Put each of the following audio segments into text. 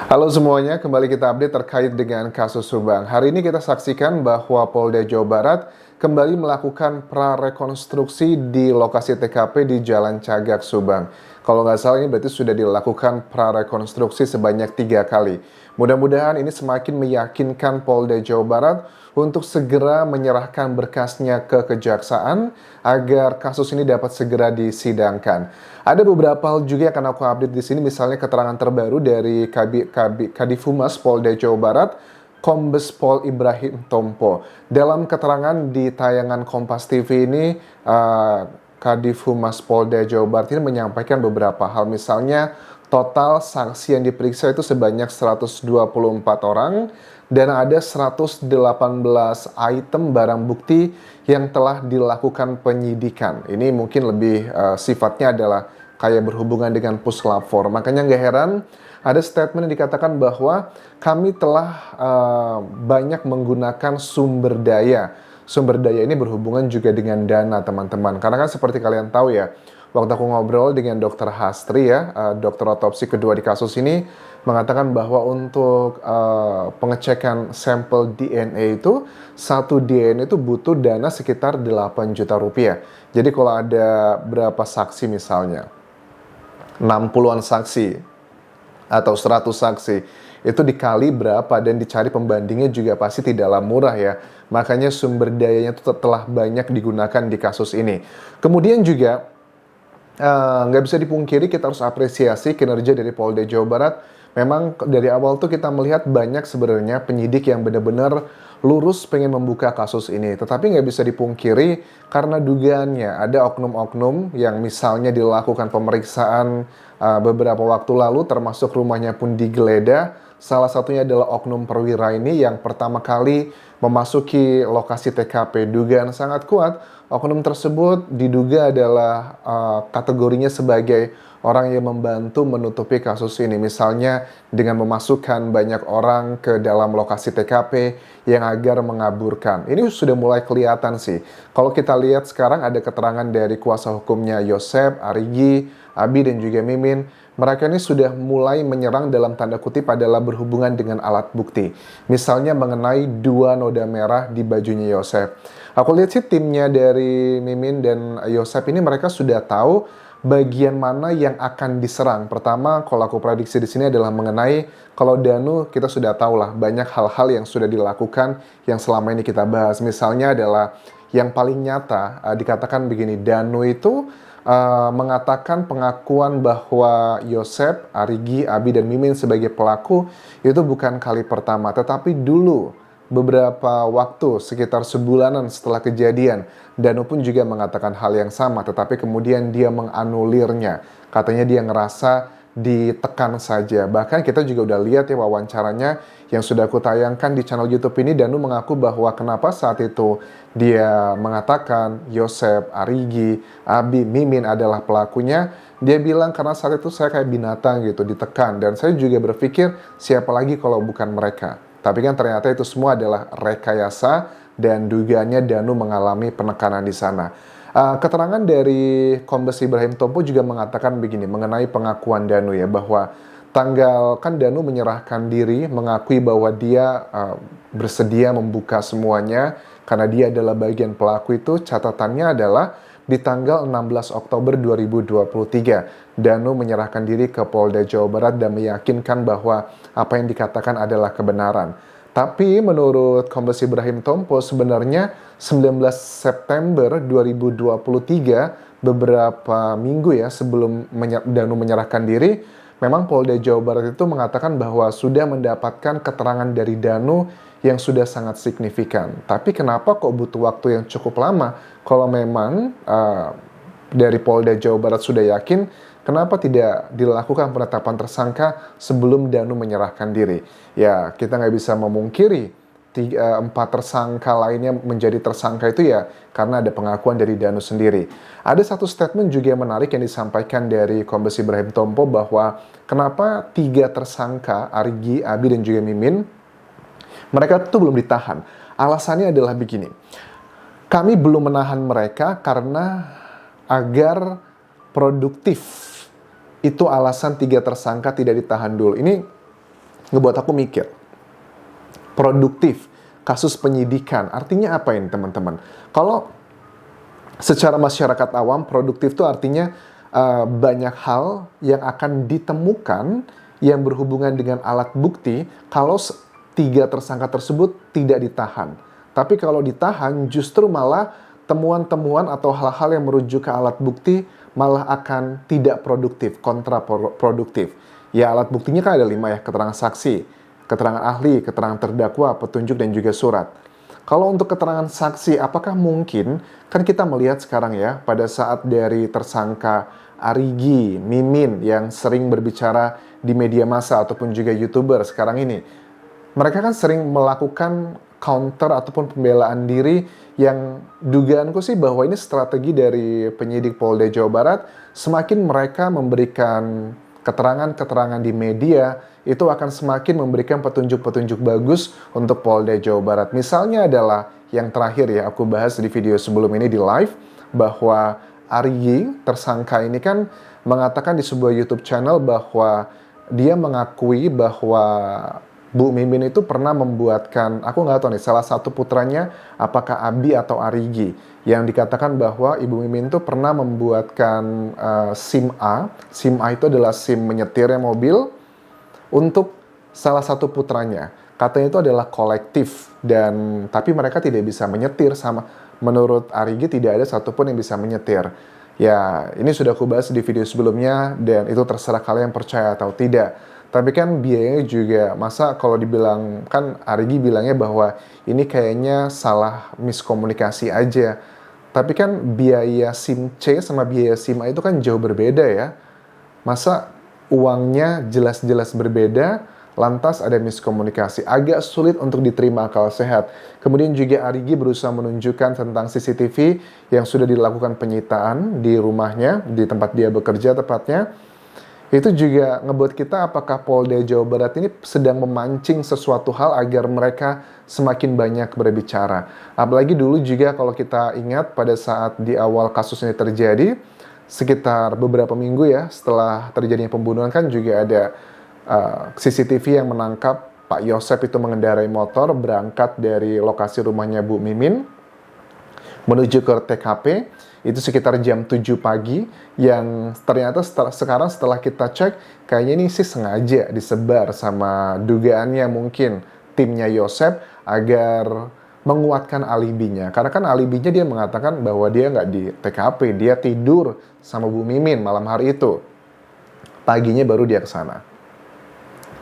Halo semuanya, kembali kita update terkait dengan kasus Subang. Hari ini kita saksikan bahwa Polda Jawa Barat kembali melakukan prarekonstruksi di lokasi TKP di Jalan Cagak, Subang. Kalau nggak salah ini berarti sudah dilakukan prarekonstruksi sebanyak 3 kali. Mudah-mudahan ini semakin meyakinkan Polda Jawa Barat untuk segera menyerahkan berkasnya ke kejaksaan agar kasus ini dapat segera disidangkan. Ada beberapa hal juga yang akan aku update di sini, misalnya keterangan terbaru dari Kadif Humas Polda Jawa Barat, Kombes Pol Ibrahim Tompo. Dalam keterangan di tayangan Kompas TV ini, Kadif Humas Polda Jawa Barat ini menyampaikan beberapa hal, misalnya total saksi yang diperiksa itu sebanyak 124 orang dan ada 118 item barang bukti yang telah dilakukan penyidikan. Ini mungkin lebih sifatnya adalah kayak berhubungan dengan puslapor. Makanya nggak heran ada statement yang dikatakan bahwa kami telah banyak menggunakan sumber daya. Sumber daya ini berhubungan juga dengan dana, teman-teman. Karena kan seperti kalian tahu ya, waktu aku ngobrol dengan Dokter Hastri ya, dokter otopsi kedua di kasus ini, mengatakan bahwa untuk pengecekan sampel DNA itu, satu DNA itu butuh dana sekitar 8 juta rupiah. Jadi kalau ada berapa saksi misalnya, 60-an saksi atau 100 saksi, itu dikali berapa dan dicari pembandingnya juga pasti tidaklah murah ya. Makanya sumber dayanya itu telah banyak digunakan di kasus ini. Kemudian juga nggak bisa dipungkiri kita harus apresiasi kinerja dari Polda Jawa Barat. Memang dari awal tuh kita melihat banyak sebenarnya penyidik yang benar-benar lurus pengen membuka kasus ini. Tetapi nggak bisa dipungkiri karena dugaannya ada oknum-oknum yang misalnya dilakukan pemeriksaan beberapa waktu lalu, termasuk rumahnya pun digeledah. Salah satunya adalah oknum perwira ini yang pertama kali memasuki lokasi TKP. Dugaan sangat kuat, oknum tersebut diduga adalah kategorinya sebagai orang yang membantu menutupi kasus ini. Misalnya dengan memasukkan banyak orang ke dalam lokasi TKP yang agar mengaburkan. Ini sudah mulai kelihatan sih. Kalau kita lihat sekarang ada keterangan dari kuasa hukumnya Yosep, Arigi, Abi dan juga Mimin. Mereka ini sudah mulai menyerang dalam tanda kutip adalah berhubungan dengan alat bukti. Misalnya mengenai 2 noda merah di bajunya Yosep. Aku lihat sih timnya dari Mimin dan Yosep ini mereka sudah tahu bagian mana yang akan diserang. Pertama, kalau aku prediksi di sini adalah mengenai kalau Danu kita sudah tahu lah banyak hal-hal yang sudah dilakukan yang selama ini kita bahas. Misalnya adalah yang paling nyata dikatakan begini, Danu itu mengatakan pengakuan bahwa Yosep, Arigi, Abi, dan Mimin sebagai pelaku itu bukan kali pertama, tetapi dulu beberapa waktu sekitar sebulanan setelah kejadian, Danu pun juga mengatakan hal yang sama, tetapi kemudian dia menganulirnya. Katanya dia ngerasa ditekan saja. Bahkan kita juga udah lihat ya wawancaranya yang sudah aku tayangkan di channel YouTube ini. Danu mengaku bahwa kenapa saat itu dia mengatakan Yosep, Arigi, Abi, Mimin adalah pelakunya. Dia bilang karena saat itu saya kayak binatang gitu, ditekan. Dan saya juga berpikir siapa lagi kalau bukan mereka. Tapi kan ternyata itu semua adalah rekayasa dan dugaannya Danu mengalami penekanan di sana. Keterangan dari Kombes Ibrahim Tompo juga mengatakan begini mengenai pengakuan Danu ya, bahwa kan Danu menyerahkan diri, mengakui bahwa dia bersedia membuka semuanya karena dia adalah bagian pelaku itu. Catatannya adalah di tanggal 16 Oktober 2023, Danu menyerahkan diri ke Polda Jawa Barat dan meyakinkan bahwa apa yang dikatakan adalah kebenaran. Tapi menurut Kombes Ibrahim Tompo sebenarnya 19 September 2023, beberapa minggu ya sebelum Danu menyerahkan diri, memang Polda Jawa Barat itu mengatakan bahwa sudah mendapatkan keterangan dari Danu yang sudah sangat signifikan. Tapi kenapa kok butuh waktu yang cukup lama? Kalau memang dari Polda Jawa Barat sudah yakin, kenapa tidak dilakukan penetapan tersangka sebelum Danu menyerahkan diri? Ya, kita nggak bisa memungkiri 4 tersangka lainnya menjadi tersangka itu ya karena ada pengakuan dari Danu sendiri. Ada satu statement juga yang menarik yang disampaikan dari Kombes Ibrahim Tompo bahwa kenapa 3 tersangka, Arigi, Abi, dan juga Mimin, mereka itu belum ditahan. Alasannya adalah begini, kami belum menahan mereka karena agar produktif. Itu alasan 3 tersangka tidak ditahan dulu. Ini ngebuat aku mikir, produktif, kasus penyidikan, artinya apa ini teman-teman? Kalau secara masyarakat awam, produktif itu artinya banyak hal yang akan ditemukan yang berhubungan dengan alat bukti kalau tiga tersangka tersebut tidak ditahan. Tapi kalau ditahan, justru malah temuan-temuan atau hal-hal yang merujuk ke alat bukti malah akan tidak produktif, kontraproduktif. Ya, alat buktinya kan ada 5 ya, keterangan saksi, keterangan ahli, keterangan terdakwa, petunjuk, dan juga surat. Kalau untuk keterangan saksi, apakah mungkin, kan kita melihat sekarang ya, pada saat dari tersangka Arigi, Mimin, yang sering berbicara di media massa ataupun juga YouTuber sekarang ini, mereka kan sering melakukan counter ataupun pembelaan diri yang dugaanku sih bahwa ini strategi dari penyidik Polda Jawa Barat, semakin mereka memberikan keterangan-keterangan di media, itu akan semakin memberikan petunjuk-petunjuk bagus untuk Polda Jawa Barat. Misalnya adalah yang terakhir ya, aku bahas di video sebelum ini di live, bahwa Arigi, tersangka ini kan mengatakan di sebuah YouTube channel bahwa dia mengakui bahwa Bu Mimin itu pernah membuatkan, aku nggak tahu nih, salah satu putranya apakah Abi atau Arigi, yang dikatakan bahwa Ibu Mimin itu pernah membuatkan SIM A. SIM A itu adalah SIM menyetirnya mobil untuk salah satu putranya. Katanya itu adalah kolektif, dan tapi mereka tidak bisa menyetir. Menurut Arigi tidak ada satupun yang bisa menyetir. Ya, ini sudah aku bahas di video sebelumnya, dan itu terserah kalian percaya atau tidak. Tapi kan biayanya juga, masa kalau dibilang, kan Arigi bilangnya bahwa ini kayaknya salah miskomunikasi aja. Tapi kan biaya SIM C sama biaya SIM A itu kan jauh berbeda ya. Masa uangnya jelas-jelas berbeda, lantas ada miskomunikasi. Agak sulit untuk diterima akal sehat. Kemudian juga Arigi berusaha menunjukkan tentang CCTV yang sudah dilakukan penyitaan di rumahnya, di tempat dia bekerja tepatnya. Itu juga ngebuat kita, apakah Polda Jawa Barat ini sedang memancing sesuatu hal agar mereka semakin banyak berbicara. Apalagi dulu juga kalau kita ingat pada saat di awal kasus ini terjadi, sekitar beberapa minggu ya setelah terjadinya pembunuhan, kan juga ada CCTV yang menangkap Pak Yosep itu mengendarai motor berangkat dari lokasi rumahnya Bu Mimin menuju ke TKP. Itu sekitar jam 7 pagi, yang ternyata sekarang setelah kita cek, kayaknya ini sih sengaja disebar sama dugaannya mungkin timnya Yosep agar menguatkan alibinya. Karena kan alibinya dia mengatakan bahwa dia nggak di TKP, dia tidur sama Bu Mimin malam hari itu. Paginya baru dia ke sana.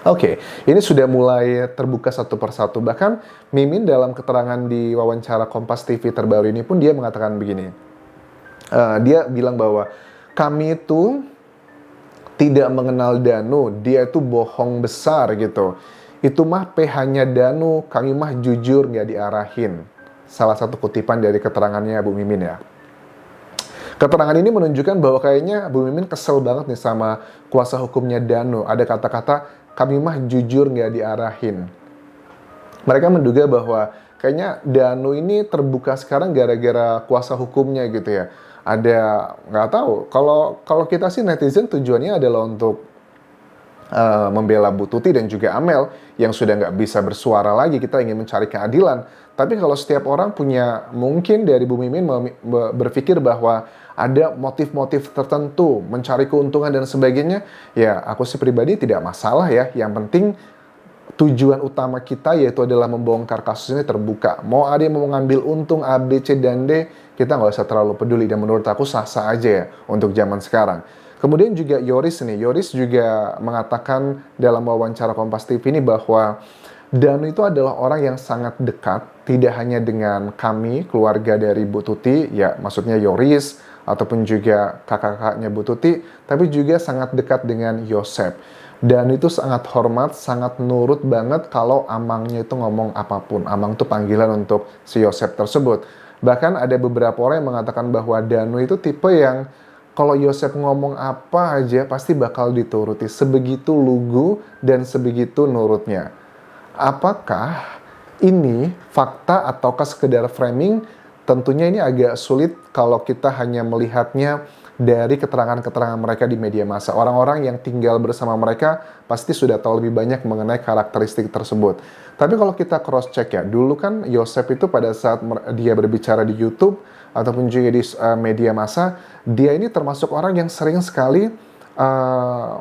Oke, ini sudah mulai terbuka satu persatu. Bahkan Mimin dalam keterangan di wawancara Kompas TV terbaru ini pun dia mengatakan begini. Dia bilang bahwa kami itu tidak mengenal Danu, dia itu bohong besar gitu. Itu mah PH-nya Danu, kami mah jujur nggak diarahin. Salah satu kutipan dari keterangannya Bu Mimin ya. Keterangan ini menunjukkan bahwa kayaknya Bu Mimin kesel banget nih sama kuasa hukumnya Danu. Ada kata-kata, kami mah jujur nggak diarahin. Mereka menduga bahwa kayaknya Danu ini terbuka sekarang gara-gara kuasa hukumnya gitu ya. Ada, nggak tahu, kalau kita sih netizen tujuannya adalah untuk membela Bu Tuti dan juga Amel yang sudah nggak bisa bersuara lagi. Kita ingin mencari keadilan. Tapi kalau setiap orang punya, mungkin dari Bu Mimin berpikir bahwa ada motif-motif tertentu, mencari keuntungan dan sebagainya, ya aku sih pribadi tidak masalah ya. Yang penting tujuan utama kita yaitu adalah membongkar kasus ini terbuka. Mau ada yang mau ngambil untung A, B, C, dan D, kita nggak usah terlalu peduli. Dan menurut aku sah-sah aja ya untuk zaman sekarang. Kemudian juga Yoris juga mengatakan dalam wawancara Kompas TV ini bahwa Danu itu adalah orang yang sangat dekat, tidak hanya dengan kami, keluarga dari Bu Tuti, ya maksudnya Yoris, ataupun juga kakak-kakaknya Bu Tuti, tapi juga sangat dekat dengan Yosep. Dan itu sangat hormat, sangat nurut banget kalau Amangnya itu ngomong apapun. Amang itu panggilan untuk si Yosep tersebut. Bahkan ada beberapa orang yang mengatakan bahwa Danu itu tipe yang kalau Yosep ngomong apa aja pasti bakal dituruti. Sebegitu lugu dan sebegitu nurutnya. Apakah ini fakta ataukah sekedar framing? Tentunya ini agak sulit kalau kita hanya melihatnya dari keterangan-keterangan mereka di media massa. Orang-orang yang tinggal bersama mereka pasti sudah tahu lebih banyak mengenai karakteristik tersebut. Tapi kalau kita cross check ya, dulu kan Yosef itu pada saat dia berbicara di YouTube ataupun juga di media massa, dia ini termasuk orang yang sering sekali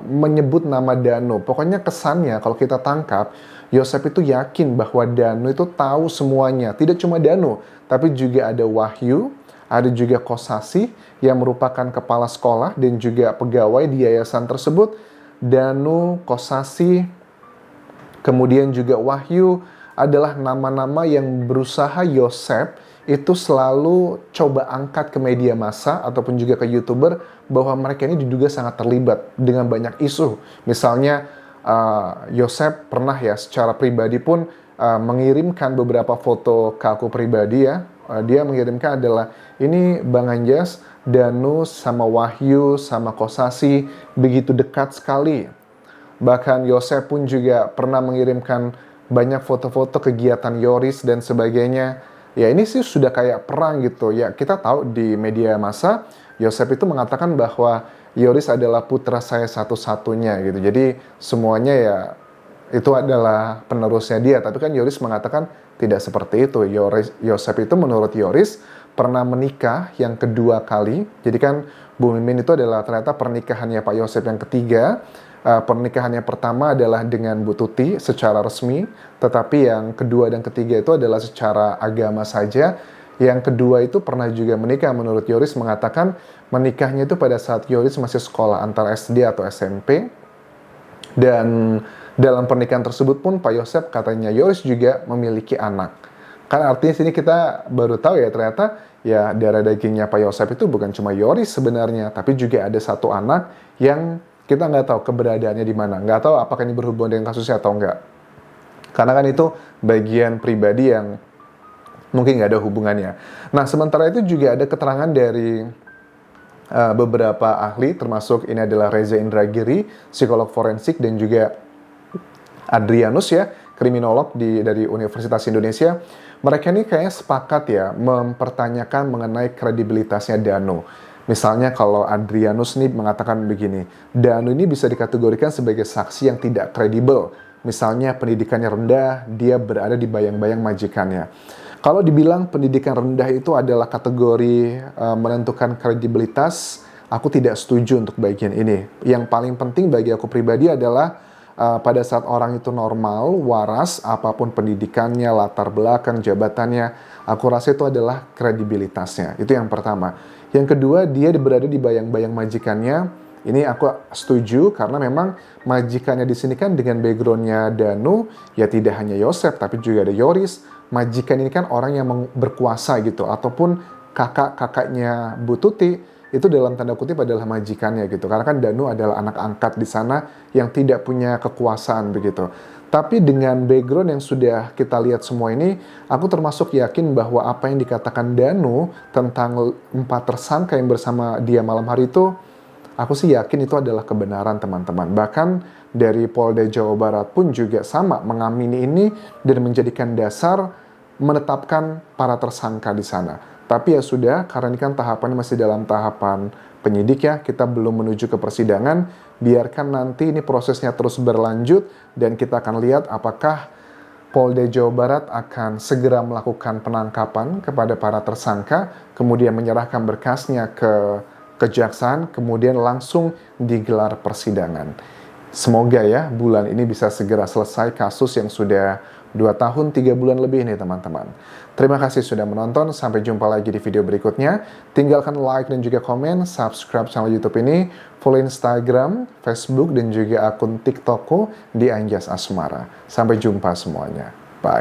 menyebut nama Danu. Pokoknya kesannya kalau kita tangkap, Yosef itu yakin bahwa Danu itu tahu semuanya. Tidak cuma Danu, tapi juga ada Wahyu, ada juga Kosasi yang merupakan kepala sekolah dan juga pegawai di yayasan tersebut. Danu, Kosasi, kemudian juga Wahyu adalah nama-nama yang berusaha Yosef itu selalu coba angkat ke media massa ataupun juga ke YouTuber bahwa mereka ini diduga sangat terlibat dengan banyak isu. Misalnya Yosef pernah ya secara pribadi pun mengirimkan beberapa foto ke aku pribadi ya. Dia mengirimkan adalah ini Bang Anjas, Danu sama Wahyu sama Kosasi begitu dekat sekali. Bahkan Yosef pun juga pernah mengirimkan banyak foto-foto kegiatan Yoris dan sebagainya. Ya ini sih sudah kayak perang gitu. Ya kita tahu di media massa Yosef itu mengatakan bahwa Yoris adalah putra saya satu-satunya gitu. Jadi semuanya ya itu adalah penerusnya dia. Tapi kan Yoris mengatakan tidak seperti itu. Yosef itu menurut Yoris pernah menikah yang kedua kali. Jadi kan Bu Mimin itu adalah ternyata pernikahannya Pak Yosef yang ketiga. Pernikahannya pertama adalah dengan Bu Tuti secara resmi, tetapi yang kedua dan ketiga itu adalah secara agama saja. Yang kedua itu pernah juga menikah, menurut Yoris mengatakan menikahnya itu pada saat Yoris masih sekolah antara SD atau SMP. Dan dalam pernikahan tersebut pun Pak Yosef katanya Yoris juga memiliki anak. Kan artinya sini kita baru tahu ya ternyata ya darah dagingnya Pak Yosef itu bukan cuma Yoris sebenarnya, tapi juga ada satu anak yang kita nggak tahu keberadaannya di mana, nggak tahu apakah ini berhubungan dengan kasusnya atau enggak. Karena kan itu bagian pribadi yang mungkin nggak ada hubungannya. Nah, sementara itu juga ada keterangan dari beberapa ahli, termasuk ini adalah Reza Indragiri, psikolog forensik, dan juga Adrianus ya, kriminolog dari Universitas Indonesia. Mereka ini kayaknya sepakat ya mempertanyakan mengenai kredibilitasnya Danu. Misalnya kalau Adrianus nih mengatakan begini, Danu ini bisa dikategorikan sebagai saksi yang tidak kredibel. Misalnya pendidikannya rendah, dia berada di bayang-bayang majikannya. Kalau dibilang pendidikan rendah itu adalah kategori menentukan kredibilitas, aku tidak setuju untuk bagian ini. Yang paling penting bagi aku pribadi adalah pada saat orang itu normal, waras, apapun pendidikannya, latar belakang, jabatannya, aku rasa itu adalah kredibilitasnya. Itu yang pertama. Yang kedua, dia berada di bayang-bayang majikannya. Ini aku setuju karena memang majikannya di sini kan dengan backgroundnya Danu, ya tidak hanya Yosef tapi juga ada Yoris. Majikan ini kan orang yang berkuasa gitu, ataupun kakak-kakaknya Bu Tuti itu dalam tanda kutip adalah majikannya gitu. Karena kan Danu adalah anak angkat di sana yang tidak punya kekuasaan begitu. Tapi dengan background yang sudah kita lihat semua ini, aku termasuk yakin bahwa apa yang dikatakan Danu tentang 4 tersangka yang bersama dia malam hari itu, aku sih yakin itu adalah kebenaran teman-teman. Bahkan dari Polda Jawa Barat pun juga sama mengamini ini dan menjadikan dasar menetapkan para tersangka di sana. Tapi ya sudah, karena ini kan tahapannya masih dalam tahapan penyidik ya, kita belum menuju ke persidangan, biarkan nanti ini prosesnya terus berlanjut dan kita akan lihat apakah Polda Jawa Barat akan segera melakukan penangkapan kepada para tersangka, kemudian menyerahkan berkasnya ke kejaksaan, kemudian langsung digelar persidangan. Semoga ya bulan ini bisa segera selesai kasus yang sudah 2 tahun 3 bulan lebih nih teman-teman. Terima kasih sudah menonton, sampai jumpa lagi di video berikutnya. Tinggalkan like dan juga komen, subscribe channel YouTube ini, follow Instagram, Facebook, dan juga akun TikTokku di Anjas Asmara. Sampai jumpa semuanya.